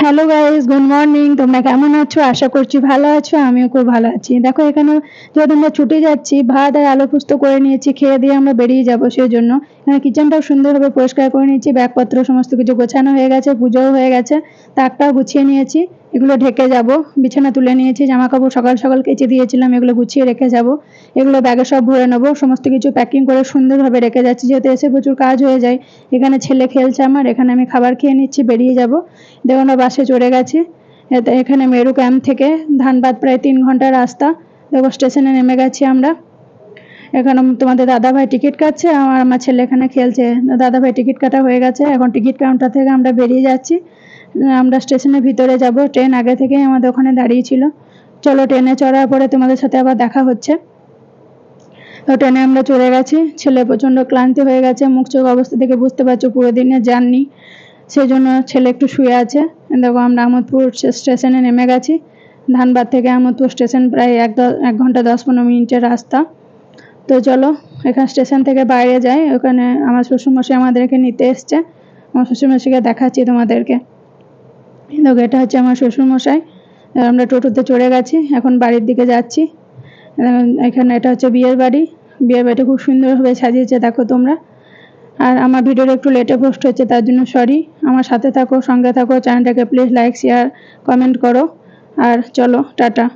Hello guys, good morning. তোমরা কেমন আছো? আশা করছি ভালো আছো। আমিও খুব ভালো আছি। দেখো এখানে যেহেতু আমরা ছুটে যাচ্ছি, ভাত আর আলু পোস্ত করে নিয়েছি, খেয়ে দিয়ে আমরা বেরিয়ে যাবো। সেই জন্য এখানে কিচেনটাও সুন্দরভাবে পরিষ্কার করে নিয়েছি, ব্যাগপত্র সমস্ত কিছু গোছানো হয়ে গেছে, পুজোও হয়ে গেছে, তাকটাও গুছিয়ে নিয়েছি। এগুলো ঢেকে যাব, বিছানা তুলে নিয়েছি, জামা কাপড় সকাল সকাল কেচে দিয়েছিলাম, এগুলো গুছিয়ে রেখে যাব। এগুলো ব্যাগে সব ভরে নেবো, সমস্ত কিছু প্যাকিং করে সুন্দরভাবে রেখে যাচ্ছি, যেহেতু এসে প্রচুর কাজ হয়ে যায়। এখানে ছেলে খেলছে আমার, এখানে আমি খাবার খেয়ে নিচ্ছি, বেরিয়ে যাব। দেখো আমরা বাসে চড়ে গেছি। এখানে মেরু ক্যাম্প থেকে ধানবাদ প্রায় 3 ঘন্টার রাস্তা। দেখো স্টেশনে নেমে গেছি আমরা। এখানে তোমাদের দাদাভাই টিকিট কাটছে, আর আমার ছেলে এখানে খেলছে। দাদাভাই টিকিট কাটা হয়ে গেছে, এখন টিকিট কাউন্টার থেকে আমরা বেরিয়ে যাচ্ছি। আমরা স্টেশনের ভিতরে যাব। ট্রেন আগে থেকে আমাদের ওখানে দাঁড়িয়ে ছিল। চলো ট্রেনে চড়ার পরে তোমাদের সাথে আবার দেখা হচ্ছে। তো ট্রেনে আমরা চড়ে গেছি। ছেলে প্রচণ্ড ক্লান্তি হয়ে গেছে, মুখ চোখ অবস্থা থেকে বুঝতে পারছো পুরো দিনের জার্নি, সেই জন্য ছেলে একটু শুয়ে আছে। দেখো আমরা আমোদপুর স্টেশনে নেমে গেছি। ধানবাদ থেকে আমোদপুর স্টেশন প্রায় 1 ঘন্টা 10-15 মিনিটের রাস্তা। তো চলো এখানে স্টেশন থেকে বাইরে যাই। ওখানে আমার শ্বশুরমশাই আমাদেরকে নিতে এসছে। আমার শ্বশুরমশাইকে দেখাচ্ছি তোমাদেরকে। দেখো এটা হচ্ছে আমার শ্বশুরমশাই। আমরা টোটোতে চড়ে গেছি, এখন বাড়ির দিকে যাচ্ছি। এখানে এটা হচ্ছে বিয়ের বাড়ি। বিয়ের বাড়িটা খুব সুন্দরভাবে সাজিয়েছে দেখো তোমরা। আর আমার ভিডিওটা একটু লেটে পোস্ট হচ্ছে, তার জন্য সরি। আমার সাথে থাকো, সঙ্গে থাকো, চ্যানেলটাকে প্লিজ লাইক শেয়ার কমেন্ট করো। আর চলো টাটা।